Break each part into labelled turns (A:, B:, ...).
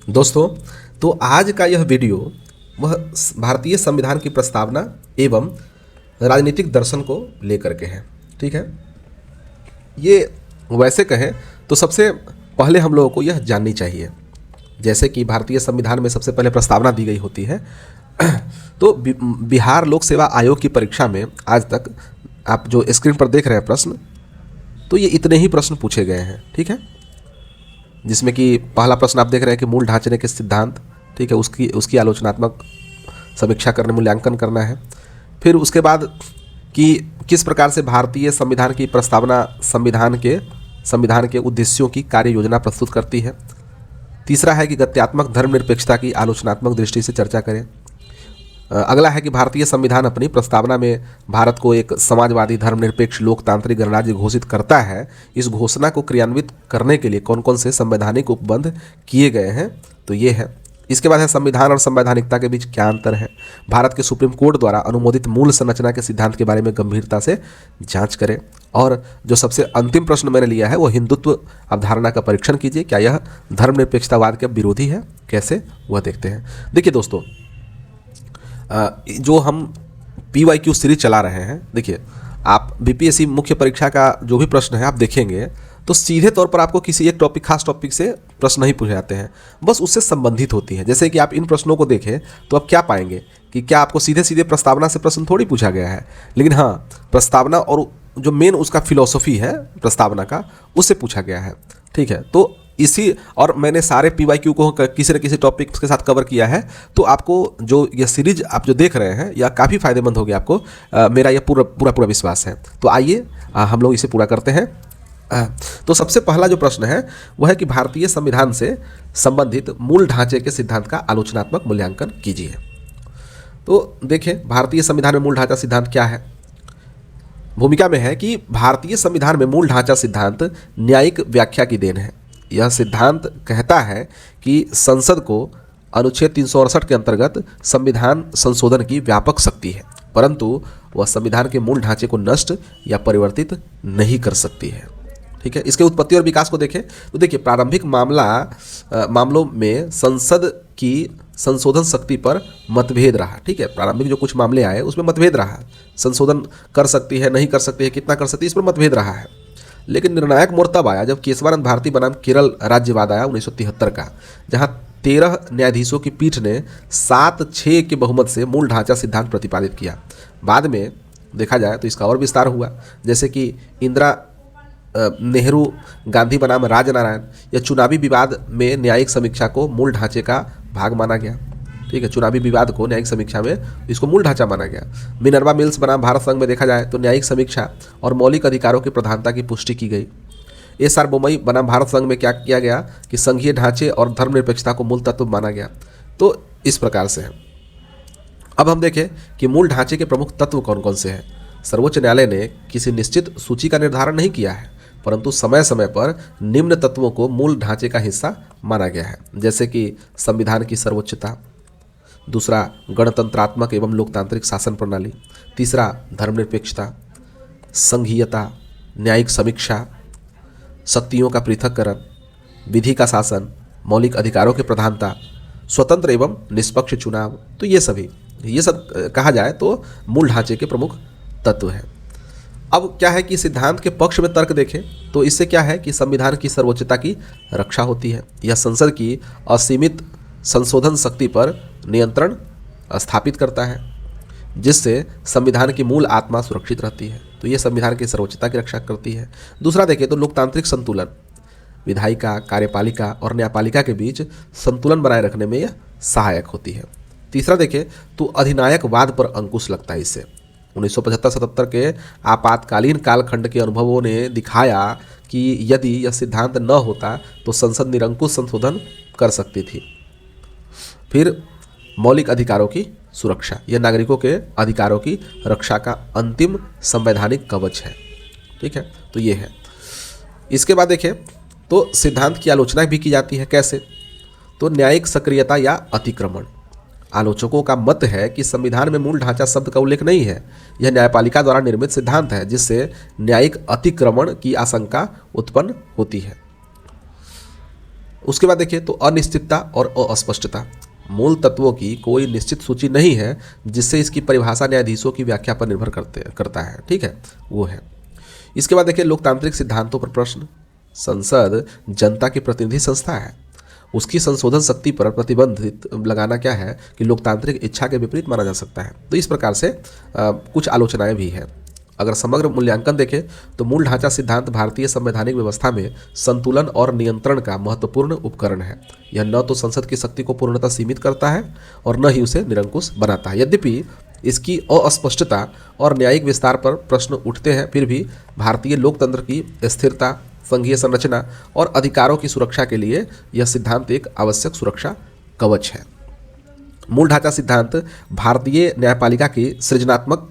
A: दोस्तों, तो आज का यह वीडियो वह भारतीय संविधान की प्रस्तावना एवं राजनीतिक दर्शन को लेकर के है। ठीक है, ये वैसे कहें तो सबसे पहले हम लोगों को यह जाननी चाहिए, जैसे कि भारतीय संविधान में सबसे पहले प्रस्तावना दी गई होती है तो बिहार लोक सेवा आयोग की परीक्षा में आज तक आप जो स्क्रीन पर देख रहे हैं प्रश्न, तो ये इतने ही प्रश्न पूछे गए हैं। ठीक है, जिसमें कि पहला प्रश्न आप देख रहे हैं कि मूल ढांचे के सिद्धांत, ठीक है, उसकी आलोचनात्मक समीक्षा करने, मूल्यांकन करना है। फिर उसके बाद कि किस प्रकार से भारतीय संविधान की प्रस्तावना संविधान के उद्देश्यों की कार्य योजना प्रस्तुत करती है। तीसरा है कि गत्यात्मक धर्मनिरपेक्षता की आलोचनात्मक दृष्टि से चर्चा करें। अगला है कि भारतीय संविधान अपनी प्रस्तावना में भारत को एक समाजवादी धर्मनिरपेक्ष लोकतांत्रिक गणराज्य घोषित करता है। इस घोषणा को क्रियान्वित करने के लिए कौन कौन से संवैधानिक उपबंध किए गए हैं, तो ये है। इसके बाद है संविधान और संवैधानिकता के बीच क्या अंतर है। भारत के सुप्रीम कोर्ट द्वारा अनुमोदित मूल संरचना के सिद्धांत के बारे में गंभीरता से जांच करें। और जो सबसे अंतिम प्रश्न मैंने लिया है वो हिंदुत्व अवधारणा का परीक्षण कीजिए, क्या यह धर्मनिरपेक्षतावाद के विरोधी है, कैसे, वह देखते हैं। देखिए दोस्तों, जो हम PYQ सीरीज चला रहे हैं, देखिए आप BPSC मुख्य परीक्षा का जो भी प्रश्न है आप देखेंगे तो सीधे तौर पर आपको किसी एक टॉपिक, खास टॉपिक से प्रश्न नहीं पूछे जाते हैं, बस उससे संबंधित होती है। जैसे कि आप इन प्रश्नों को देखें तो आप क्या पाएंगे कि क्या आपको सीधे सीधे प्रस्तावना से प्रश्न थोड़ी पूछा गया है, लेकिन हाँ, प्रस्तावना और जो मेन उसका फिलॉसफी है प्रस्तावना का, उससे पूछा गया है। ठीक है, तो इसी, और मैंने सारे PYQ को किसी न किसी टॉपिक के साथ कवर किया है, तो आपको जो ये सीरीज आप जो देख रहे हैं यह काफ़ी फायदेमंद होगी आपको, मेरा यह पूरा विश्वास है। तो आइए हम लोग इसे पूरा करते हैं। तो सबसे पहला जो प्रश्न है वह है कि भारतीय संविधान से संबंधित मूल ढांचे के सिद्धांत का आलोचनात्मक मूल्यांकन कीजिए। तो देखिए, भारतीय संविधान में मूल ढांचा सिद्धांत क्या है। भूमिका में है कि भारतीय संविधान में मूल ढांचा सिद्धांत न्यायिक व्याख्या की देन है। यह सिद्धांत कहता है कि संसद को अनुच्छेद 368 के अंतर्गत संविधान संशोधन की व्यापक शक्ति है, परंतु वह संविधान के मूल ढांचे को नष्ट या परिवर्तित नहीं कर सकती है। ठीक है, इसके उत्पत्ति और विकास को देखें तो देखिए, प्रारंभिक मामलों में संसद की संशोधन शक्ति पर मतभेद रहा। ठीक है, प्रारंभिक जो कुछ मामले आए उसमें मतभेद रहा, संशोधन कर सकती है, नहीं कर सकती है, कितना कर सकती है, इस पर मतभेद रहा है। लेकिन निर्णायक मोड़ तब आया जब केशवानंद भारती बनाम केरल राज्यवाद आया 1973 का, जहां 13 न्यायाधीशों की पीठ ने 7-6 के बहुमत से मूल ढांचा सिद्धांत प्रतिपादित किया। बाद में देखा जाए तो इसका और विस्तार हुआ, जैसे कि इंदिरा नेहरू गांधी बनाम राजनारायण या चुनावी विवाद में न्यायिक समीक्षा को मूल ढांचे का भाग माना गया। ठीक है, चुनावी विवाद को न्यायिक समीक्षा में इसको मूल ढांचा माना गया। मिनर्वा मिल्स बनाम भारत संघ में देखा जाए तो न्यायिक समीक्षा और मौलिक अधिकारों की प्रधानता की पुष्टि की गई। SR बोमई बनाम भारत संघ में क्या किया गया कि संघीय ढांचे और धर्मनिरपेक्षता को मूल तत्व माना गया। तो इस प्रकार से है। अब हम देखें कि मूल ढांचे के प्रमुख तत्व कौन कौन से हैं। सर्वोच्च न्यायालय ने किसी निश्चित सूची का निर्धारण नहीं किया है, परंतु समय समय पर निम्न तत्वों को मूल ढांचे का हिस्सा माना गया है, जैसे कि संविधान की सर्वोच्चता, दूसरा गणतंत्रात्मक एवं लोकतांत्रिक शासन प्रणाली, तीसरा धर्मनिरपेक्षता, संघीयता, न्यायिक समीक्षा, शक्तियों का पृथक्करण, विधि का शासन, मौलिक अधिकारों की प्रधानता, स्वतंत्र एवं निष्पक्ष चुनाव। तो ये सब कहा जाए तो मूल ढांचे के प्रमुख तत्व हैं। अब क्या है कि सिद्धांत के पक्ष में तर्क देखें तो इससे क्या है कि संविधान की सर्वोच्चता की रक्षा होती है। यह संसद की असीमित संशोधन शक्ति पर नियंत्रण स्थापित करता है, जिससे संविधान की मूल आत्मा सुरक्षित रहती है। तो ये संविधान की सर्वोच्चता की रक्षा करती है। दूसरा देखें तो लोकतांत्रिक संतुलन, विधायिका, कार्यपालिका और न्यायपालिका के बीच संतुलन बनाए रखने में यह सहायक होती है। तीसरा देखें तो अधिनायकवाद पर अंकुश लगता है इससे। 1975-77 के आपातकालीन कालखंड के अनुभवों ने दिखाया कि यदि यह सिद्धांत न होता तो संसद निरंकुश संशोधन कर सकती थी। फिर मौलिक अधिकारों की सुरक्षा, यह नागरिकों के अधिकारों की रक्षा का अंतिम संवैधानिक कवच है। ठीक है, तो ये है। इसके बाद देखें तो सिद्धांत की आलोचना भी की जाती है। कैसे? तो न्यायिक सक्रियता या अतिक्रमण। आलोचकों का मत है कि संविधान में मूल ढांचा शब्द का उल्लेख नहीं है। यह न्यायपालिका द्वारा निर्मित सिद्धांत है, जिससे न्यायिक अतिक्रमण की आशंका उत्पन्न होती है। उसके बाद देखिए तो अनिश्चितता और अस्पष्टता, मूल तत्वों की कोई निश्चित सूची नहीं है जिससे इसकी परिभाषा न्यायाधीशों की व्याख्या पर निर्भर करता है, ठीक है, वो है। इसके बाद देखिए लोकतांत्रिक सिद्धांतों पर प्रश्न। संसद जनता की प्रतिनिधि संस्था है, उसकी संशोधन शक्ति पर प्रतिबंधित लगाना क्या है कि लोकतांत्रिक इच्छा के विपरीत माना जा सकता है। तो इस प्रकार से कुछ आलोचनाएं भी हैं। अगर समग्र मूल्यांकन देखें तो मूल ढांचा सिद्धांत भारतीय संवैधानिक व्यवस्था में संतुलन और नियंत्रण का महत्वपूर्ण उपकरण है। यह न तो संसद की शक्ति को पूर्णतः सीमित करता है और न ही उसे निरंकुश बनाता है। यद्यपि इसकी अस्पष्टता और न्यायिक विस्तार पर प्रश्न उठते हैं, फिर भी भारतीय लोकतंत्र की स्थिरता, संघीय संरचना और अधिकारों की सुरक्षा के लिए यह सिद्धांत एक आवश्यक सुरक्षा कवच है। मूल ढांचा सिद्धांत भारतीय न्यायपालिका की सृजनात्मक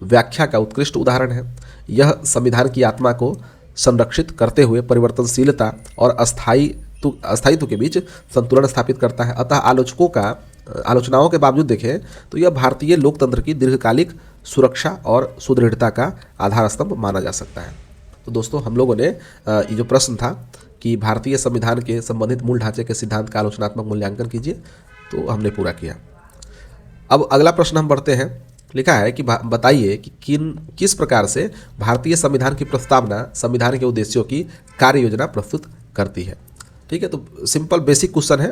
A: व्याख्या का उत्कृष्ट उदाहरण है। यह संविधान की आत्मा को संरक्षित करते हुए परिवर्तनशीलता और अस्थायित्व के बीच संतुलन स्थापित करता है। अतः आलोचनाओं के बावजूद देखें तो यह भारतीय लोकतंत्र की दीर्घकालिक सुरक्षा और सुदृढ़ता का आधार स्तंभ माना जा सकता है। तो दोस्तों, हम लोगों ने ये जो प्रश्न था कि भारतीय संविधान के संबंधित मूल ढांचे के सिद्धांत का आलोचनात्मक मूल्यांकन कीजिए, तो हमने पूरा किया। अब अगला प्रश्न हम बढ़ते हैं। लिखा है कि बताइए कि किस प्रकार से भारतीय संविधान की प्रस्तावना संविधान के उद्देश्यों की कार्य योजना प्रस्तुत करती है। ठीक है, तो सिंपल बेसिक क्वेश्चन है,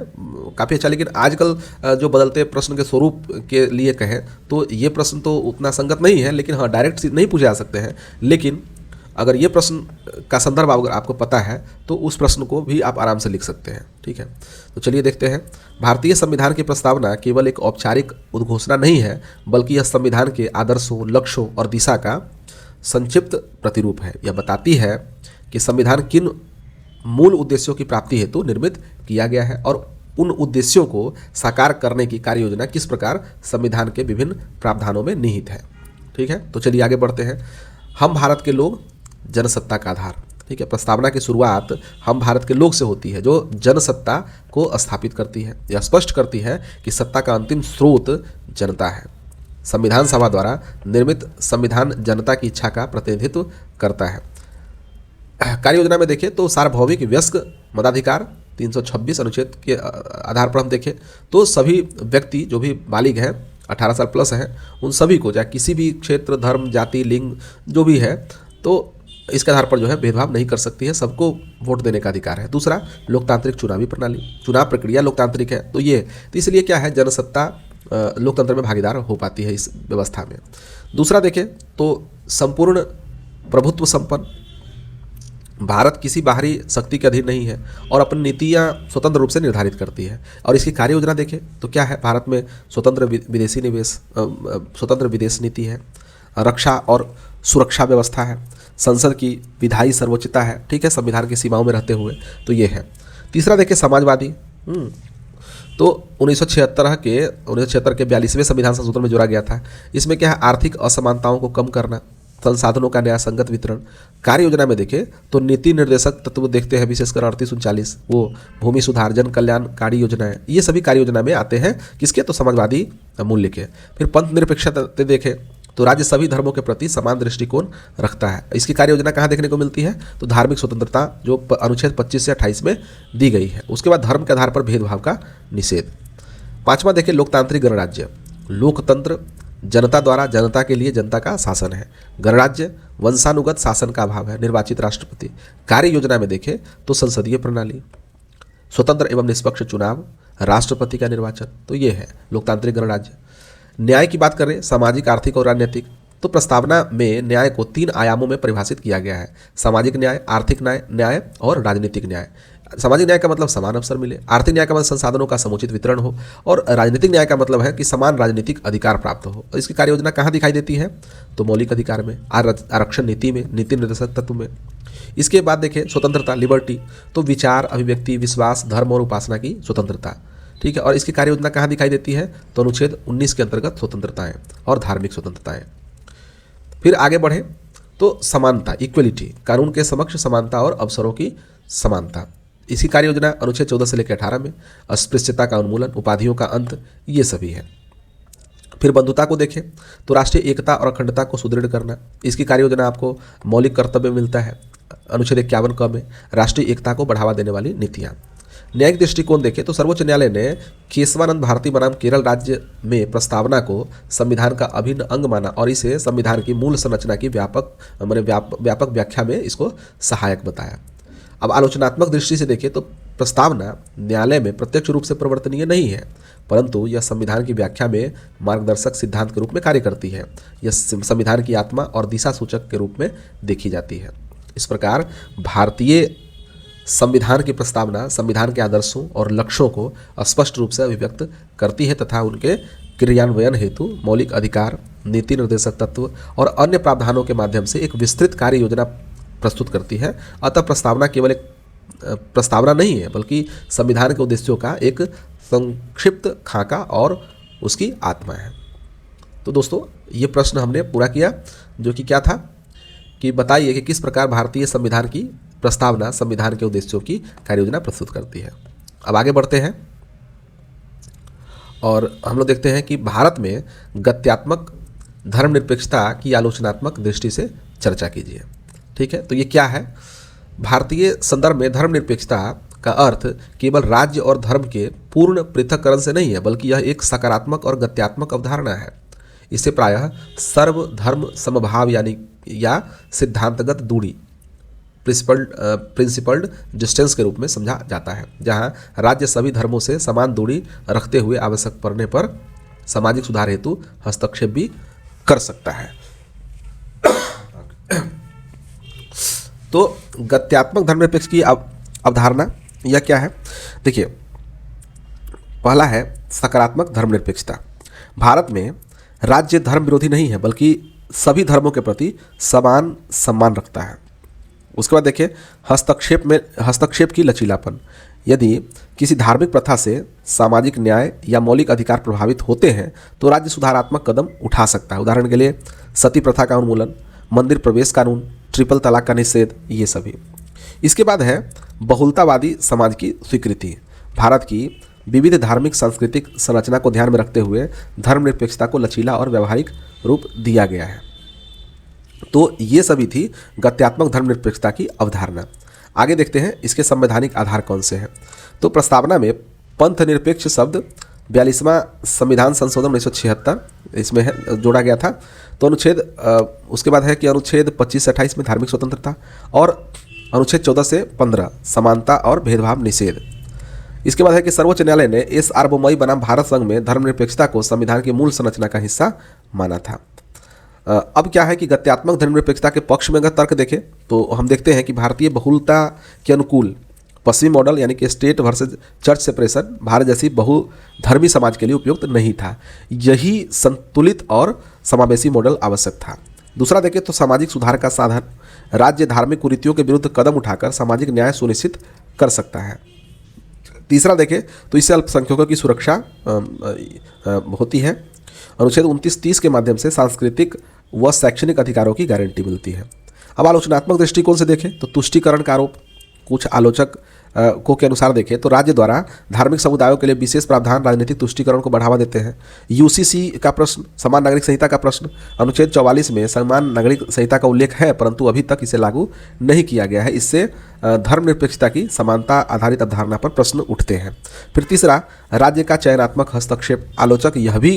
A: काफ़ी अच्छा। लेकिन आजकल जो बदलते प्रश्न के स्वरूप के लिए कहें तो ये प्रश्न तो उतना संगत नहीं है, लेकिन हाँ, डायरेक्ट नहीं पूछे जा सकते हैं। लेकिन अगर ये प्रश्न का संदर्भ अगर आपको पता है तो उस प्रश्न को भी आप आराम से लिख सकते हैं। ठीक है, तो चलिए देखते हैं। भारतीय संविधान की प्रस्तावना केवल एक औपचारिक उद्घोषणा नहीं है, बल्कि यह संविधान के आदर्शों, लक्ष्यों और दिशा का संक्षिप्त प्रतिरूप है। यह बताती है कि संविधान किन मूल उद्देश्यों की प्राप्ति हेतु निर्मित किया गया है और उन उद्देश्यों को साकार करने की कार्य योजना किस प्रकार संविधान के विभिन्न प्रावधानों में निहित है। ठीक है, तो चलिए आगे बढ़ते हैं। हम भारत के लोग, जनसत्ता का आधार। ठीक है, प्रस्तावना की शुरुआत हम भारत के लोग से होती है, जो जनसत्ता को स्थापित करती है। यह स्पष्ट करती है कि सत्ता का अंतिम स्रोत जनता है। संविधान सभा द्वारा निर्मित संविधान जनता की इच्छा का प्रतिनिधित्व करता है। कार्य योजना में देखें तो सार्वभौमिक वयस्क मताधिकार 326 अनुच्छेद के आधार पर हम देखें तो सभी व्यक्ति जो भी बालिग हैं, 18 साल प्लस हैं, उन सभी को, चाहे किसी भी क्षेत्र, धर्म, जाति, लिंग जो भी है, तो इसके आधार पर जो है भेदभाव नहीं कर सकती है, सबको वोट देने का अधिकार है। दूसरा, लोकतांत्रिक चुनावी प्रणाली, चुनाव प्रक्रिया लोकतांत्रिक है, तो इसलिए क्या है, जनसत्ता लोकतंत्र में भागीदार हो पाती है इस व्यवस्था में। दूसरा देखें तो संपूर्ण प्रभुत्व संपन्न, भारत किसी बाहरी शक्ति के अधीन नहीं है और अपनी नीतियाँ स्वतंत्र रूप से निर्धारित करती है। और इसकी कार्य योजना देखें तो क्या है, भारत में स्वतंत्र विदेशी निवेश, स्वतंत्र विदेश नीति है, रक्षा और सुरक्षा व्यवस्था है, संसद की विधायी सर्वोच्चता है। ठीक है, संविधान की सीमाओं में रहते हुए, तो ये है। तीसरा देखें समाजवादी, तो 1976 के 42वें संविधान संशोधन में जोड़ा गया था। इसमें क्या है, आर्थिक असमानताओं को कम करना, संसाधनों का न्याय संगत वितरण। कार्य योजना में देखें तो नीति निर्देशक तत्व देखते हैं, विशेषकर 3839, वो भूमि सुधार, जन कल्याणकारी योजनाएं, ये सभी कार्य योजना में आते हैं। किसके, तो समाजवादी मूल्य के। फिर पंथ निरपेक्षता देखें तो राज्य सभी धर्मों के प्रति समान दृष्टिकोण रखता है। इसकी कार्य योजना कहाँ देखने को मिलती है, तो धार्मिक स्वतंत्रता जो अनुच्छेद 25 से 28 में दी गई है। उसके बाद धर्म के आधार पर भेदभाव का निषेध। पांचवा देखें लोकतांत्रिक गणराज्य, लोकतंत्र जनता द्वारा जनता के लिए जनता का शासन है। गणराज्य वंशानुगत शासन का अभाव है, निर्वाचित राष्ट्रपति। कार्य योजना में देखें तो संसदीय प्रणाली, स्वतंत्र एवं निष्पक्ष चुनाव, राष्ट्रपति का निर्वाचन, तो ये है लोकतांत्रिक गणराज्य। न्याय की बात करें, सामाजिक, आर्थिक और राजनीतिक, तो प्रस्तावना में न्याय को 3 आयामों में परिभाषित किया गया है, सामाजिक न्याय, आर्थिक न्याय और राजनीतिक न्याय। सामाजिक न्याय का मतलब समान अवसर मिले, आर्थिक न्याय का मतलब संसाधनों का समुचित वितरण हो, और राजनीतिक न्याय का मतलब है कि समान राजनीतिक अधिकार प्राप्त हो। इसकी कार्य योजना कहाँ दिखाई देती है, तो मौलिक अधिकार में, आरक्षण नीति में, नीति निर्देशक तत्व में। इसके बाद देखें स्वतंत्रता, लिबर्टी, तो विचार, अभिव्यक्ति, विश्वास, धर्म और उपासना की स्वतंत्रता। ठीक है, और इसकी कार्य योजना कहाँ दिखाई देती है, तो अनुच्छेद 19 के अंतर्गत स्वतंत्रताएं और धार्मिक स्वतंत्रताएं। फिर आगे बढ़े तो समानता, इक्वलिटी, कानून के समक्ष समानता और अवसरों की समानता। इसकी कार्य योजना अनुच्छेद 14 से लेकर 18 में। अस्पृश्यता का उन्मूलन, उपाधियों का अंत, ये सभी है। फिर बंधुता को देखें तो राष्ट्रीय एकता और अखंडता को सुदृढ़ करना, इसकी कार्य योजना आपको मौलिक कर्तव्य मिलता है, अनुच्छेद 51 क में। राष्ट्रीय एकता को बढ़ावा देने वाली नीतियाँ। न्यायिक दृष्टिकोण देखें तो सर्वोच्च न्यायालय ने केशवानंद भारती बनाम केरल राज्य में प्रस्तावना को संविधान का अभिन्न अंग माना और इसे संविधान की मूल संरचना की व्यापक व्याख्या में इसको सहायक बताया। अब आलोचनात्मक दृष्टि से देखें तो प्रस्तावना न्यायालय में प्रत्यक्ष रूप से परिवर्तनीय नहीं है, परंतु यह संविधान की व्याख्या में मार्गदर्शक सिद्धांत के रूप में कार्य करती है। यह संविधान की आत्मा और दिशा सूचक के रूप में देखी जाती है। इस प्रकार भारतीय संविधान की प्रस्तावना संविधान के आदर्शों और लक्ष्यों को स्पष्ट रूप से अभिव्यक्त करती है तथा उनके क्रियान्वयन हेतु मौलिक अधिकार, नीति निर्देशक तत्व और अन्य प्रावधानों के माध्यम से एक विस्तृत कार्य योजना प्रस्तुत करती है। अतः प्रस्तावना केवल एक प्रस्तावना नहीं है, बल्कि संविधान के उद्देश्यों का एक संक्षिप्त खाका और उसकी आत्मा है। तो दोस्तों, ये प्रश्न हमने पूरा किया, जो कि क्या था कि बताइए कि किस प्रकार भारतीय संविधान की प्रस्तावना संविधान के उद्देश्यों की कार्य योजना प्रस्तुत करती है। अब आगे बढ़ते हैं और हम लोग देखते हैं कि भारत में गत्यात्मक धर्मनिरपेक्षता की आलोचनात्मक दृष्टि से चर्चा कीजिए। ठीक है, तो ये क्या है? भारतीय संदर्भ में धर्मनिरपेक्षता का अर्थ केवल राज्य और धर्म के पूर्ण पृथक्करण से नहीं है, बल्कि यह एक सकारात्मक और गत्यात्मक अवधारणा है। इसे प्रायः सर्वधर्म समभाव या सिद्धांतगत दूरी प्रिंसिपल्ड डिस्टेंस के रूप में समझा जाता है, जहां राज्य सभी धर्मों से समान दूरी रखते हुए आवश्यक पड़ने पर सामाजिक सुधार हेतु हस्तक्षेप भी कर सकता है। तो गत्यात्मक धर्मनिरपेक्ष की अवधारणा यह क्या है? देखिए, पहला है सकारात्मक धर्मनिरपेक्षता। भारत में राज्य धर्म विरोधी नहीं है, बल्कि सभी धर्मों के प्रति समान सम्मान रखता है। उसके बाद देखिए हस्तक्षेप की लचीलापन। यदि किसी धार्मिक प्रथा से सामाजिक न्याय या मौलिक अधिकार प्रभावित होते हैं तो राज्य सुधारात्मक कदम उठा सकता है। उदाहरण के लिए सती प्रथा का उन्मूलन, मंदिर प्रवेश कानून, ट्रिपल तलाक का निषेध, ये सभी। इसके बाद है बहुलतावादी समाज की स्वीकृति। भारत की विविध धार्मिक सांस्कृतिक संरचना को ध्यान में रखते हुए धर्मनिरपेक्षता को लचीला और व्यावहारिक रूप दिया गया है। तो ये सभी थी गत्यात्मक धर्मनिरपेक्षता की अवधारणा। आगे देखते हैं इसके संवैधानिक आधार कौन से हैं। तो प्रस्तावना में पंथ निरपेक्ष शब्द 42वां संविधान संशोधन 1976 इसमें है जोड़ा गया था। तो अनुच्छेद उसके बाद है कि अनुच्छेद 25 से 28 में धार्मिक स्वतंत्रता और अनुच्छेद 14 से 15 समानता और भेदभाव निषेध। इसके बाद है कि सर्वोच्च न्यायालय ने एस आर बोमई बनाम भारत संघ में धर्मनिरपेक्षता को संविधान की मूल संरचना का हिस्सा माना था। अब क्या है कि गत्यात्मक धर्मनिरपेक्षता के पक्ष में अगर तर्क देखें तो हम देखते हैं कि भारतीय बहुलता के अनुकूल पश्चिमी मॉडल यानी कि state versus church separation Bharat जैसी बहुधर्मी समाज के लिए उपयुक्त नहीं था। यही संतुलित और समावेशी मॉडल आवश्यक था। दूसरा देखें तो सामाजिक सुधार का साधन, राज्य धार्मिक कुरीतियों के विरुद्ध कदम उठाकर सामाजिक न्याय सुनिश्चित कर सकता है। तीसरा देखें तो इससे अल्पसंख्यकों की सुरक्षा होती है। अनुच्छेद 29-30 के माध्यम से सांस्कृतिक व शैक्षणिक अधिकारों की गारंटी मिलती है। अब आलोचनात्मक दृष्टिकोण से देखें तो तुष्टीकरण का आरोप। कुछ आलोचक को के अनुसार देखें तो राज्य द्वारा धार्मिक समुदायों के लिए विशेष प्रावधान राजनीतिक तुष्टीकरण को बढ़ावा देते हैं। यूसीसी का प्रश्न, समान नागरिक संहिता का प्रश्न। अनुच्छेद 44 में समान नागरिक संहिता का उल्लेख है, परंतु अभी तक इसे लागू नहीं किया गया है। इससे धर्मनिरपेक्षता की समानता आधारित अवधारणा पर प्रश्न उठते हैं। फिर तीसरा, राज्य का चयनात्मक हस्तक्षेप। आलोचक यह भी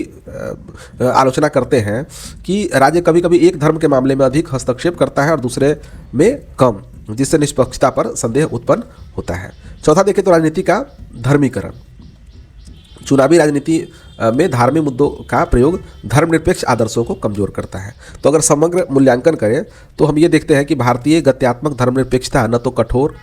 A: आलोचना करते हैं कि राज्य कभी कभी एक धर्म के मामले में अधिक हस्तक्षेप करता है और दूसरे में कम, जिससे निष्पक्षता पर संदेह उत्पन्न होता है। चौथा देखें तो राजनीति का धर्मीकरण। चुनावी राजनीति में धार्मिक मुद्दों का प्रयोग धर्मनिरपेक्ष आदर्शों को कमजोर करता है। तो अगर समग्र मूल्यांकन करें तो हम ये देखते हैं कि भारतीय गत्यात्मक धर्मनिरपेक्षता न तो कठोर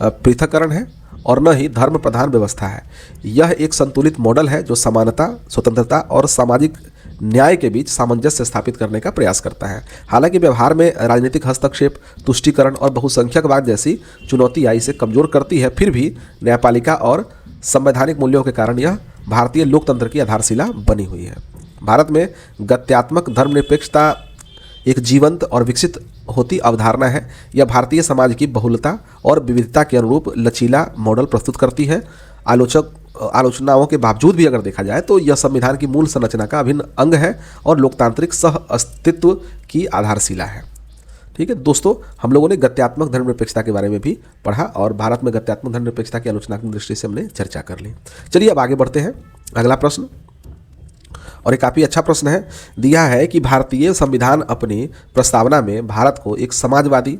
A: पृथक्करण है और न ही धर्म प्रधान व्यवस्था है। यह एक संतुलित मॉडल है जो समानता, स्वतंत्रता और सामाजिक न्याय के बीच सामंजस्य स्थापित करने का प्रयास करता है। हालांकि व्यवहार में राजनीतिक हस्तक्षेप, तुष्टीकरण और बहुसंख्यकवाद जैसी चुनौतियां इसे कमजोर करती है, फिर भी न्यायपालिका और संवैधानिक मूल्यों के कारण यह भारतीय लोकतंत्र की आधारशिला बनी हुई है। भारत में गत्यात्मक धर्मनिरपेक्षता एक जीवंत और विकसित होती अवधारणा है। यह भारतीय समाज की बहुलता और विविधता के अनुरूप लचीला मॉडल प्रस्तुत करती है। आलोचनाओं के बावजूद भी अगर देखा जाए तो यह संविधान की मूल संरचना का अभिन्न अंग है और लोकतांत्रिक सह अस्तित्व की आधारशिला है। ठीक है दोस्तों, हम लोगों ने गत्यात्मक धर्मनिरपेक्षता के बारे में भी पढ़ा और भारत में गत्यात्मक धर्मनिरपेक्षता की आलोचनात्मक दृष्टि से हमने चर्चा कर ली। चलिए अब आगे बढ़ते हैं। अगला प्रश्न, और एक काफ़ी अच्छा प्रश्न है, दिया है कि भारतीय संविधान अपनी प्रस्तावना में भारत को एक समाजवादी,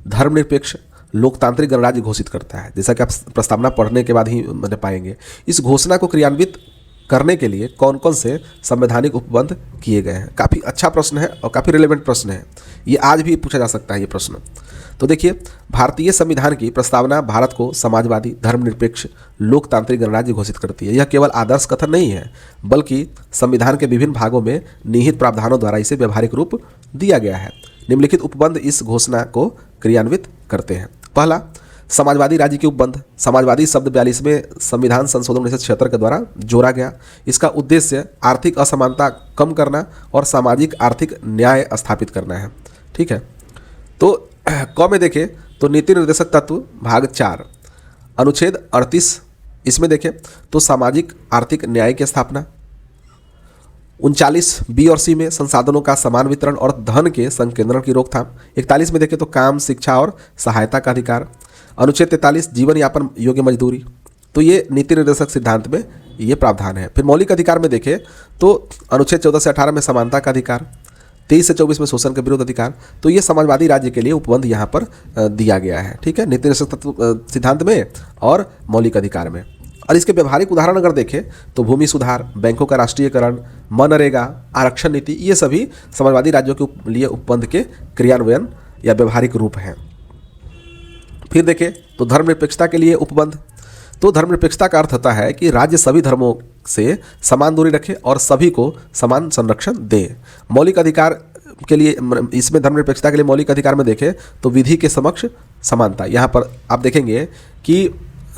A: धर्मनिरपेक्ष, लोकतांत्रिक गणराज्य घोषित करता है। जैसा कि आप प्रस्तावना पढ़ने के बाद ही मैंने पाएंगे। इस घोषणा को क्रियान्वित करने के लिए कौन कौन से संवैधानिक उपबंध किए गए हैं? काफ़ी अच्छा प्रश्न है और काफ़ी रिलेवेंट प्रश्न है, ये आज भी पूछा जा सकता है ये प्रश्न। तो देखिए, भारतीय संविधान की प्रस्तावना भारत को समाजवादी, धर्मनिरपेक्ष, लोकतांत्रिक गणराज्य घोषित करती है। यह केवल आदर्श कथन नहीं है, बल्कि संविधान के विभिन्न भागों में निहित प्रावधानों द्वारा इसे व्यवहारिक रूप दिया गया है। निम्नलिखित उपबंध इस घोषणा को क्रियान्वित करते हैं। पहला, समाजवादी राज्य के उपबंध। समाजवादी शब्द 42वें संविधान संशोधन 1976 के द्वारा जोड़ा गया। इसका उद्देश्य आर्थिक असमानता कम करना और सामाजिक आर्थिक न्याय स्थापित करना है। ठीक है, तो क में देखें तो नीति निर्देशक तत्व भाग 4 अनुच्छेद 38, इसमें देखें तो सामाजिक आर्थिक न्याय की स्थापना। 39 बी और सी में संसाधनों का समान वितरण और धन के संकेंद्रण की रोकथाम। 41 में देखें तो काम, शिक्षा और सहायता का अधिकार। अनुच्छेद 43 जीवन यापन योग्य मजदूरी। तो ये नीति निर्देशक सिद्धांत में ये प्रावधान है। फिर मौलिक अधिकार में देखें तो अनुच्छेद 14 से 18 में समानता का अधिकार, 23 से 24 में शोषण के विरुद्ध अधिकार। तो ये समाजवादी राज्य के लिए उपबंध यहाँ पर दिया गया है। ठीक है, नीति निर्देशक तत्व सिद्धांत में और मौलिक अधिकार में। और इसके व्यवहारिक उदाहरण अगर देखें तो भूमि सुधार, बैंकों का राष्ट्रीयकरण, मनरेगा, आरक्षण नीति, ये सभी समाजवादी राज्यों के लिए उपबंध के क्रियान्वयन या व्यवहारिक रूप हैं। फिर देखें तो धर्मनिरपेक्षता के लिए उपबंध। तो धर्मनिरपेक्षता का अर्थ होता है कि राज्य सभी धर्मों से समान दूरी रखे और सभी को समान संरक्षण दे। मौलिक अधिकार के लिए, इसमें धर्मनिरपेक्षता के लिए मौलिक अधिकार में देखें तो विधि के समक्ष समानता। यहाँ पर आप देखेंगे कि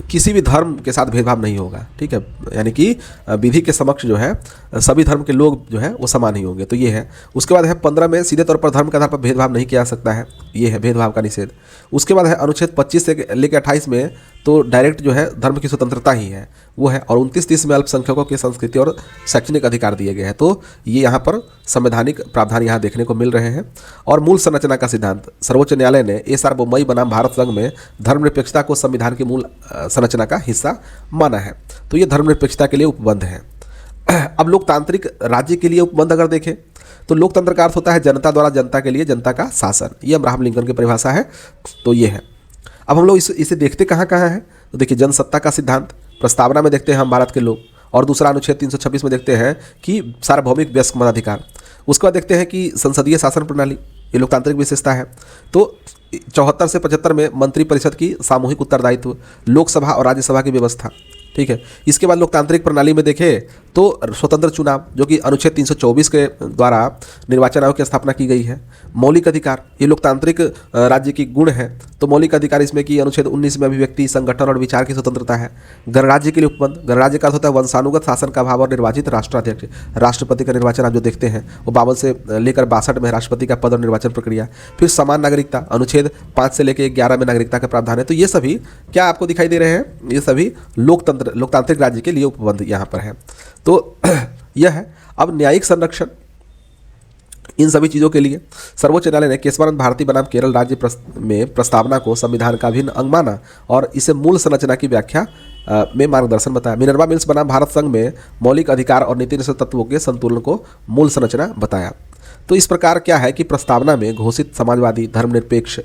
A: किसी भी धर्म के साथ भेदभाव नहीं होगा। ठीक है, यानी कि विधि के समक्ष जो है सभी धर्म के लोग जो है वो समान ही होंगे। तो ये है। उसके बाद है 15 में सीधे तौर पर धर्म के आधार पर भेदभाव नहीं किया जा सकता है, ये है भेदभाव का निषेध। उसके बाद है अनुच्छेद 25 से लेकर 28 में तो डायरेक्ट जो है धर्म की स्वतंत्रता ही है, वो है। और 29-30 में अल्पसंख्यकों की संस्कृति और शैक्षणिक अधिकार दिए गए हैं। तो ये यहाँ पर संवैधानिक प्रावधान यहाँ देखने को मिल रहे हैं। और मूल संरचना का सिद्धांत, सर्वोच्च न्यायालय ने सार्वभौमई बनाम भारत संघ में धर्मनिरपेक्षता को संविधान की मूल संरचना का हिस्सा माना है। तो ये धर्मनिरपेक्षता के लिए उपबंध है। अब लोकतांत्रिक राज्य के लिए उपबंध अगर देखें तो लोकतंत्र का अर्थ होता है जनता द्वारा जनता के लिए जनता का शासन। ये अब्राहम लिंकन की परिभाषा है। तो ये है। अब हम लोग इसे देखते कहाँ कहाँ है, तो देखिए जनसत्ता का सिद्धांत प्रस्तावना में देखते हैं हम भारत के लोग, और दूसरा अनुच्छेद 326 में देखते हैं कि सार्वभौमिक वयस्क मताधिकार। उसके बाद देखते हैं कि संसदीय शासन प्रणाली, ये लोकतांत्रिक विशेषता है। तो 74 से 75 में मंत्रिपरिषद की सामूहिक उत्तरदायित्व, लोकसभा और राज्यसभा की व्यवस्था। ठीक है, इसके बाद लोकतांत्रिक प्रणाली में देखें तो स्वतंत्र चुनाव, जो कि अनुच्छेद 324 के द्वारा निर्वाचन आयोग की स्थापना की गई है। मौलिक अधिकार, ये लोकतांत्रिक राज्य की गुण है। तो मौलिक अधिकार इसमें कि अनुच्छेद 19 में अभिव्यक्ति, संगठन और विचार की स्वतंत्रता है। गणराज्य के लिए उपबंध, गणराज्य का अर्थ होता है वंशानुगत शासन का भाव और निर्वाचित राष्ट्राध्यक्ष। राष्ट्रपति का निर्वाचन आप जो देखते हैं वो 52 से लेकर 62 में राष्ट्रपति का पद और निर्वाचन प्रक्रिया। फिर समान नागरिकता, अनुच्छेद 5 से लेकर 11 में नागरिकता का प्रावधान है। तो ये सभी क्या आपको दिखाई दे रहे हैं, ये सभी लोकतांत्रिक राज्य के लिए उपबंध यहाँ पर है। तो यह है। अब न्यायिक संरक्षण, इन सभी चीज़ों के लिए सर्वोच्च न्यायालय ने केशवानंद भारती बनाम केरल राज्य में प्रस्तावना को संविधान का अभिन्न अंग माना और इसे मूल संरचना की व्याख्या में मार्गदर्शन बताया। मिनर्वा मिल्स बनाम भारत संघ में मौलिक अधिकार और नीति निषेध तत्वों के संतुलन को मूल संरचना बताया। तो इस प्रकार क्या है कि प्रस्तावना में घोषित समाजवादी, धर्मनिरपेक्ष,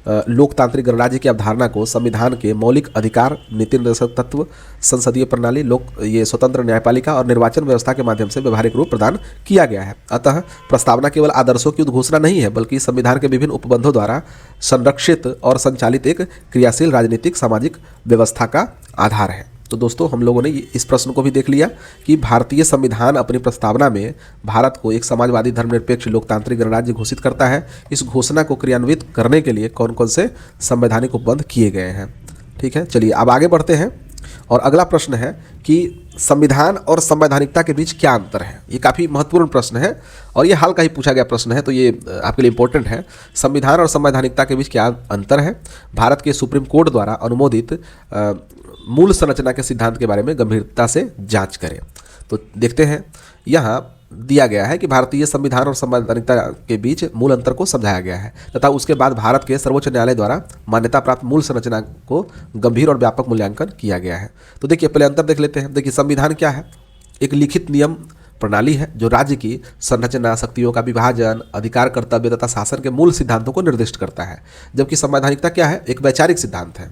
A: लोकतांत्रिक गणराज्य की अवधारणा को संविधान के मौलिक अधिकार, नीति निर्देशक तत्व, संसदीय प्रणाली, ये स्वतंत्र न्यायपालिका और निर्वाचन व्यवस्था के माध्यम से व्यवहारिक रूप प्रदान किया गया है। अतः प्रस्तावना केवल आदर्शों की उद्घोषणा नहीं है, बल्कि संविधान के विभिन्न उपबंधों द्वारा संरक्षित और संचालित एक क्रियाशील राजनीतिक सामाजिक व्यवस्था का आधार है। तो दोस्तों, हम लोगों ने इस प्रश्न को भी देख लिया कि भारतीय संविधान अपनी प्रस्तावना में भारत को एक समाजवादी, धर्मनिरपेक्ष, लोकतांत्रिक गणराज्य घोषित करता है। इस घोषणा को क्रियान्वित करने के लिए कौन कौन से संवैधानिक उपबंध किए गए हैं। ठीक है, चलिए अब आगे बढ़ते हैं। और अगला प्रश्न है कि संविधान और संवैधानिकता के बीच क्या अंतर है। ये काफ़ी महत्वपूर्ण प्रश्न है और ये हाल का ही पूछा गया प्रश्न है, तो ये आपके लिए इंपॉर्टेंट है। संविधान और संवैधानिकता के बीच क्या अंतर है। भारत के सुप्रीम कोर्ट द्वारा अनुमोदित मूल संरचना के सिद्धांत के बारे में गंभीरता से जांच करें। तो देखते हैं यहाँ दिया गया है कि भारतीय संविधान और संवैधानिकता के बीच मूल अंतर को समझाया गया है तथा उसके बाद भारत के सर्वोच्च न्यायालय द्वारा मान्यता प्राप्त मूल संरचना को गंभीर और व्यापक मूल्यांकन किया गया है। तो देखिए पहले अंतर देख लेते हैं। देखिए संविधान क्या है? एक लिखित नियम प्रणाली है जो राज्य की संरचना, शक्तियों का विभाजन, अधिकार, कर्तव्य तथा शासन के मूल सिद्धांतों को निर्दिष्ट करता है। जबकि संवैधानिकता क्या है? एक वैचारिक सिद्धांत है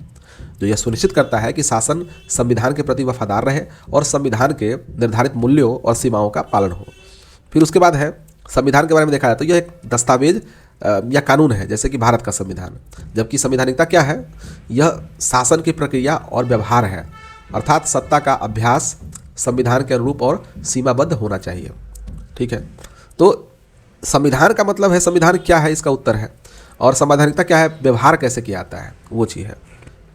A: जो यह सुनिश्चित करता है कि शासन संविधान के प्रति वफादार रहे और संविधान के निर्धारित मूल्यों और सीमाओं का पालन हो। फिर उसके बाद है संविधान के बारे में देखा जाए तो यह एक दस्तावेज या कानून है जैसे कि भारत का संविधान। जबकि संवैधानिकता क्या है? यह शासन की प्रक्रिया और व्यवहार है, अर्थात सत्ता का अभ्यास संविधान के अनुरूप और सीमाबद्ध होना चाहिए। ठीक है, तो संविधान का मतलब है संविधान क्या है, इसका उत्तर है। और संवैधानिकता क्या है? व्यवहार कैसे किया जाता है वो चीज़ है।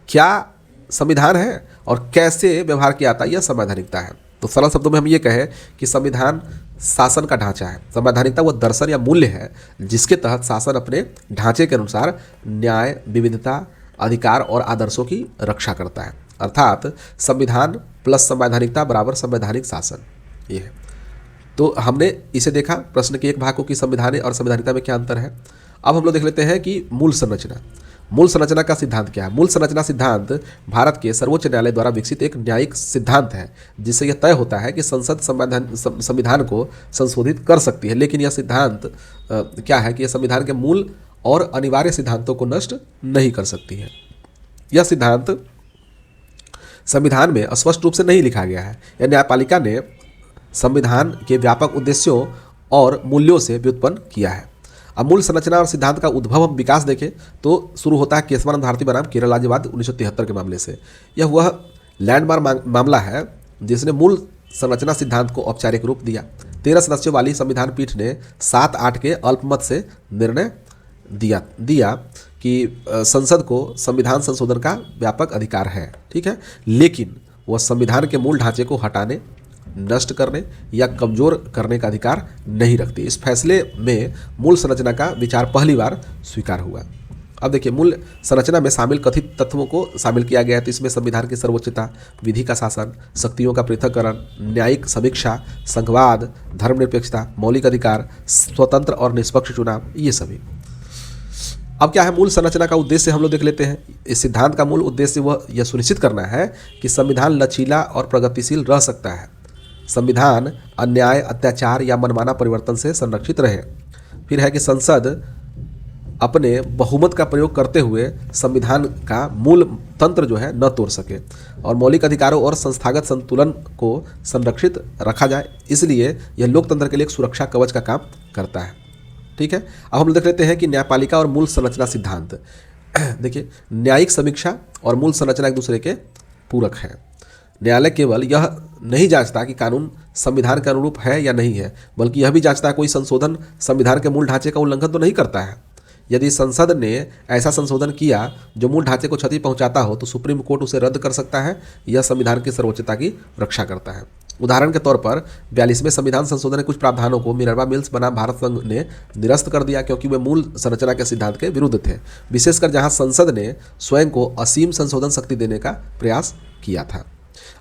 A: क्या संविधान है और कैसे व्यवहार किया जाता है, यह संवैधानिकता है। तो सरल शब्दों में हम ये कहें कि संविधान शासन का ढांचा है, संवैधानिकता वह दर्शन या मूल्य है जिसके तहत शासन अपने ढांचे के अनुसार न्याय, विविधता, अधिकार और आदर्शों की रक्षा करता है। अर्थात संविधान प्लस संवैधानिकता बराबर संवैधानिक शासन, ये है। तो हमने इसे देखा प्रश्न के एक भाग को कि संविधान और संवैधानिकता में क्या अंतर है। अब हम लोग देख लेते हैं कि मूल संरचना। मूल संरचना का सिद्धांत क्या है? मूल संरचना सिद्धांत भारत के सर्वोच्च न्यायालय द्वारा विकसित एक न्यायिक सिद्धांत है जिससे यह तय होता है कि संसद संविधान को संशोधित कर सकती है, लेकिन यह सिद्धांत क्या है कि यह संविधान के मूल और अनिवार्य सिद्धांतों को नष्ट नहीं कर सकती है। यह सिद्धांत संविधान में स्पष्ट रूप से नहीं लिखा गया है। यह न्यायपालिका ने संविधान के व्यापक उद्देश्यों और मूल्यों से व्युत्पन्न किया है। अब मूल संरचना और सिद्धांत का उद्भव हम विकास देखें तो शुरू होता है केशवानंद भारती बनाम केरल राज्यवाद 1973 के मामले से। यह वह लैंडमार्क मामला है जिसने मूल संरचना सिद्धांत को औपचारिक रूप दिया। 13 सदस्यों वाली संविधान पीठ ने 7-8 के अल्पमत से निर्णय दिया कि संसद को संविधान संशोधन का व्यापक अधिकार है। ठीक है, लेकिन वह संविधान के मूल ढांचे को हटाने, नष्ट करने या कमजोर करने का अधिकार नहीं रखती। इस फैसले में मूल संरचना का विचार पहली बार स्वीकार हुआ। अब देखिए मूल संरचना में शामिल कथित तत्वों को शामिल किया गया है। तो इसमें संविधान की सर्वोच्चता, विधि का शासन, शक्तियों का पृथक्करण, न्यायिक समीक्षा, संघवाद, धर्मनिरपेक्षता, मौलिक अधिकार, स्वतंत्र और निष्पक्ष चुनाव, ये सभी। अब क्या है मूल संरचना का उद्देश्य, हम लोग देख लेते हैं। इस सिद्धांत का मूल उद्देश्य वह यह सुनिश्चित करना है कि संविधान लचीला और प्रगतिशील रह सकता है। संविधान अन्याय, अत्याचार या मनमाना परिवर्तन से संरक्षित रहे। फिर है कि संसद अपने बहुमत का प्रयोग करते हुए संविधान का मूल तंत्र जो है न तोड़ सके और मौलिक अधिकारों और संस्थागत संतुलन को संरक्षित रखा जाए। इसलिए यह लोकतंत्र के लिए एक सुरक्षा कवच का काम करता है। ठीक है, अब हम देख लेते हैं कि न्यायपालिका और मूल संरचना सिद्धांत। देखिए न्यायिक समीक्षा और मूल संरचना एक दूसरे के पूरक हैं। न्यायालय केवल यह नहीं जांचता कि कानून संविधान के अनुरूप है या नहीं है, बल्कि यह भी जांचता है कोई संशोधन संविधान के मूल ढांचे का उल्लंघन तो नहीं करता है। यदि संसद ने ऐसा संशोधन किया जो मूल ढांचे को क्षति पहुंचाता हो तो सुप्रीम कोर्ट उसे रद्द कर सकता है। यह संविधान की सर्वोच्चता की रक्षा करता है। उदाहरण के तौर पर 42वें संविधान संशोधन के कुछ प्रावधानों को मिनर्वा मिल्स बनाम भारत संघ ने निरस्त कर दिया क्योंकि वे मूल संरचना के सिद्धांत के विरुद्ध थे, विशेषकर जहां संसद ने स्वयं को असीम संशोधन शक्ति देने का प्रयास किया था।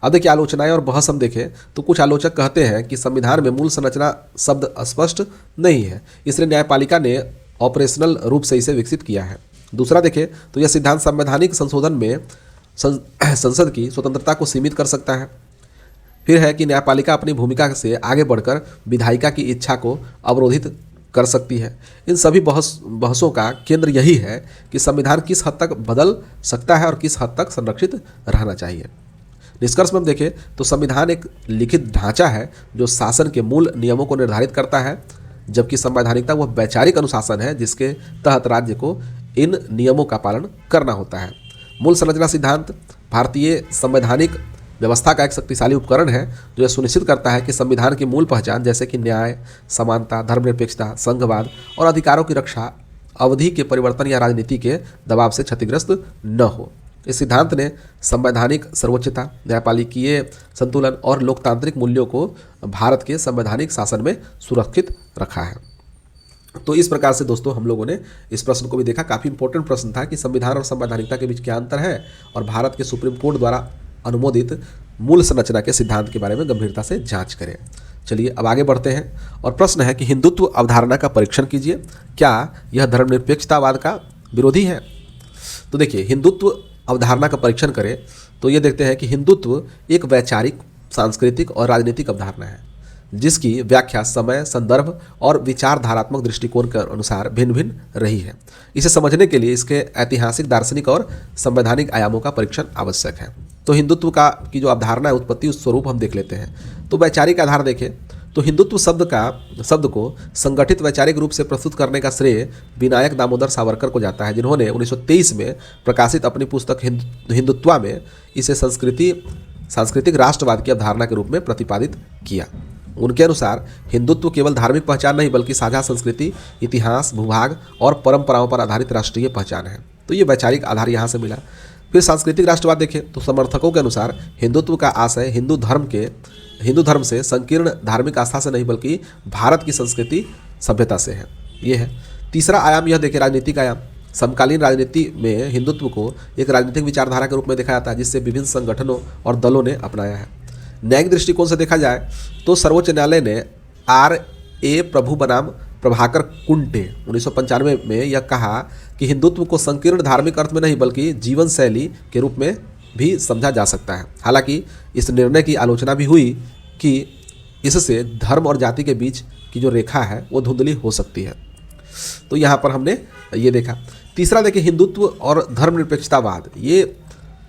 A: अब देखिए आलोचनाएं और बहस हम देखें तो कुछ आलोचक कहते हैं कि संविधान में मूल संरचना शब्द स्पष्ट नहीं है, इसलिए न्यायपालिका ने ऑपरेशनल रूप से इसे विकसित किया है। दूसरा देखें तो यह सिद्धांत संवैधानिक संशोधन में संसद की स्वतंत्रता को सीमित कर सकता है। फिर है कि न्यायपालिका अपनी भूमिका से आगे बढ़कर विधायिका की इच्छा को अवरोधित कर सकती है। इन सभी बहसों का केंद्र यही है कि संविधान किस हद तक बदल सकता है और किस हद तक संरक्षित रहना चाहिए। निष्कर्ष में हम देखें तो संविधान एक लिखित ढांचा है जो शासन के मूल नियमों को निर्धारित करता है, जबकि संवैधानिकता वह वैचारिक अनुशासन है जिसके तहत राज्य को इन नियमों का पालन करना होता है। मूल संरचना सिद्धांत भारतीय संवैधानिक व्यवस्था का एक शक्तिशाली उपकरण है जो यह सुनिश्चित करता है कि संविधान की मूल पहचान जैसे कि न्याय, समानता, धर्मनिरपेक्षता, संघवाद और अधिकारों की रक्षा अवधि के परिवर्तन या राजनीति के दबाव से क्षतिग्रस्त न हो। इस सिद्धांत ने संवैधानिक सर्वोच्चता, न्यायपालिकीय संतुलन और लोकतांत्रिक मूल्यों को भारत के संवैधानिक शासन में सुरक्षित रखा है। तो इस प्रकार से दोस्तों हम लोगों ने इस प्रश्न को भी देखा। काफ़ी इंपॉर्टेंट प्रश्न था कि संविधान और संवैधानिकता के बीच क्या अंतर है और भारत के सुप्रीम कोर्ट द्वारा अनुमोदित मूल संरचना के सिद्धांत के बारे में गंभीरता से जांच करें। चलिए अब आगे बढ़ते हैं और प्रश्न है कि हिंदुत्व अवधारणा का परीक्षण कीजिए, क्या यह धर्मनिरपेक्षतावाद का विरोधी है। तो देखिए हिंदुत्व अवधारणा का परीक्षण करें तो ये देखते हैं कि हिंदुत्व एक वैचारिक, सांस्कृतिक और राजनीतिक अवधारणा है जिसकी व्याख्या समय, संदर्भ और विचारधारात्मक दृष्टिकोण के अनुसार भिन्न भिन्न रही है। इसे समझने के लिए इसके ऐतिहासिक, दार्शनिक और संवैधानिक आयामों का परीक्षण आवश्यक है। तो हिंदुत्व की जो अवधारणा है, उत्पत्ति, उस स्वरूप हम देख लेते हैं। तो वैचारिक आधार देखें तो हिंदुत्व शब्द को संगठित वैचारिक रूप से प्रस्तुत करने का श्रेय विनायक दामोदर सावरकर को जाता है, जिन्होंने 1923 में प्रकाशित अपनी पुस्तक हिंदुत्वा में इसे सांस्कृतिक राष्ट्रवाद की अवधारणा के रूप में प्रतिपादित किया। उनके अनुसार हिंदुत्व केवल धार्मिक पहचान नहीं बल्कि साझा संस्कृति, इतिहास, भूभाग और परंपराओं पर आधारित राष्ट्रीय पहचान है। तो ये वैचारिक आधार यहाँ से मिला। फिर सांस्कृतिक राष्ट्रवाद देखें तो समर्थकों के अनुसार हिंदुत्व का आशय हिंदू धर्म से संकीर्ण धार्मिक आस्था से नहीं बल्कि भारत की संस्कृति, सभ्यता से है। ये है। तीसरा आयाम यह देखें, राजनीतिक आयाम। समकालीन राजनीति में हिंदुत्व को एक राजनीतिक विचारधारा के रूप में देखा जाता है जिससे विभिन्न संगठनों और दलों ने अपनाया है। न्यायिक दृष्टिकोण से देखा जाए तो सर्वोच्च न्यायालय ने R.A. प्रभु बनाम प्रभाकर कुंटे 1995 में यह कहा कि हिंदुत्व को संकीर्ण धार्मिक अर्थ में नहीं बल्कि जीवन शैली के रूप में भी समझा जा सकता है। हालांकि इस निर्णय की आलोचना भी हुई कि इससे धर्म और जाति के बीच की जो रेखा है वो धुंधली हो सकती है। तो यहाँ पर हमने ये देखा। तीसरा देखिए, हिंदुत्व और धर्मनिरपेक्षतावाद, ये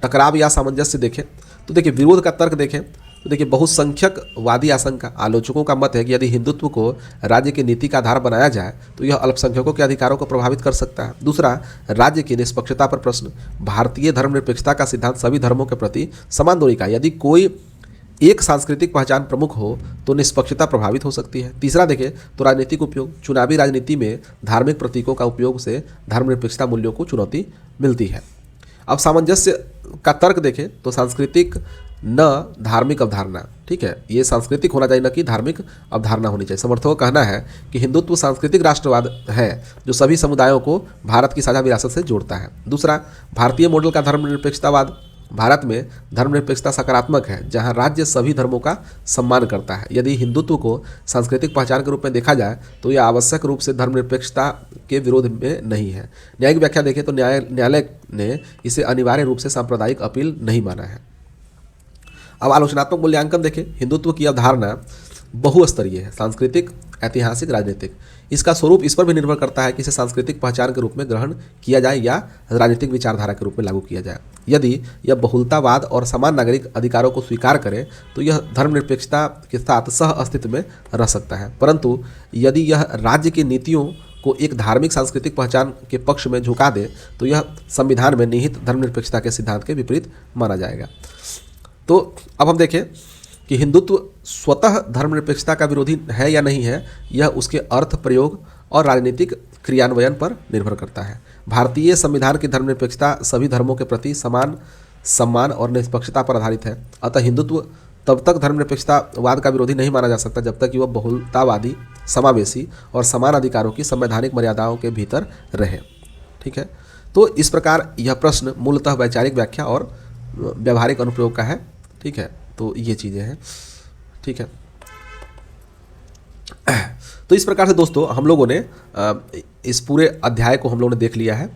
A: टकराव या सामंजस्य देखें तो देखिए विरोध का तर्क देखें तो देखिए बहुसंख्यक वादी आशंका, आलोचकों का मत है कि यदि हिंदुत्व को राज्य की नीति का आधार बनाया जाए तो यह अल्पसंख्यकों के अधिकारों को प्रभावित कर सकता है। दूसरा, राज्य की निष्पक्षता पर प्रश्न। भारतीय धर्मनिरपेक्षता का सिद्धांत सभी धर्मों के प्रति समान दूरी का है। यदि कोई एक सांस्कृतिक पहचान प्रमुख हो तो निष्पक्षता प्रभावित हो सकती है। तीसरा देखें तो राजनीतिक उपयोग। चुनावी राजनीति में धार्मिक प्रतीकों का उपयोग से धर्मनिरपेक्षता मूल्यों को चुनौती मिलती है। अब सामंजस्य का तर्क देखें तो सांस्कृतिक न धार्मिक अवधारणा, ठीक है, ये सांस्कृतिक होना चाहिए न कि धार्मिक अवधारणा होनी चाहिए। समर्थकों का कहना है कि हिंदुत्व सांस्कृतिक राष्ट्रवाद है जो सभी समुदायों को भारत की साझा विरासत से जोड़ता है। दूसरा, भारतीय मॉडल का धर्मनिरपेक्षतावाद। भारत में धर्मनिरपेक्षता सकारात्मक है जहां राज्य सभी धर्मों का सम्मान करता है। यदि हिंदुत्व को सांस्कृतिक पहचान के रूप में देखा जाए तो यह आवश्यक रूप से धर्मनिरपेक्षता के विरोध में नहीं है। न्यायिक व्याख्या देखें तो न्यायालय ने इसे अनिवार्य रूप से सांप्रदायिक अपील नहीं माना है। अब आलोचनात्मक मूल्यांकन देखें। हिंदुत्व की अवधारणा बहुस्तरीय है, सांस्कृतिक, ऐतिहासिक, राजनीतिक। इसका स्वरूप इस पर भी निर्भर करता है कि इसे सांस्कृतिक पहचान के रूप में ग्रहण किया जाए या राजनीतिक विचारधारा के रूप में लागू किया जाए। यदि यह बहुलतावाद और समान नागरिक अधिकारों को स्वीकार करे तो यह धर्मनिरपेक्षता के साथ सह अस्तित्व में रह सकता है, परंतु यदि यह राज्य की नीतियों को एक धार्मिक सांस्कृतिक पहचान के पक्ष में झुका दे तो यह संविधान में निहित धर्मनिरपेक्षता के सिद्धांत के विपरीत माना जाएगा। तो अब हम देखें कि हिंदुत्व स्वतः धर्मनिरपेक्षता का विरोधी है या नहीं है, यह उसके अर्थ, प्रयोग और राजनीतिक क्रियान्वयन पर निर्भर करता है। भारतीय संविधान की धर्मनिरपेक्षता सभी धर्मों के प्रति समान सम्मान और निष्पक्षता पर आधारित है। अतः हिंदुत्व तब तक धर्मनिरपेक्षतावाद का विरोधी नहीं माना जा सकता जब तक कि वह बहुलतावादी, समावेशी और समान अधिकारों की संवैधानिक मर्यादाओं के भीतर रहे। ठीक है, तो इस प्रकार यह प्रश्न मूलतः वैचारिक व्याख्या और व्यावहारिक अनुप्रयोग का है। ठीक है, तो ये चीज़ें हैं। ठीक है, तो इस प्रकार से दोस्तों हम लोगों ने इस पूरे अध्याय को हम लोगों ने देख लिया है।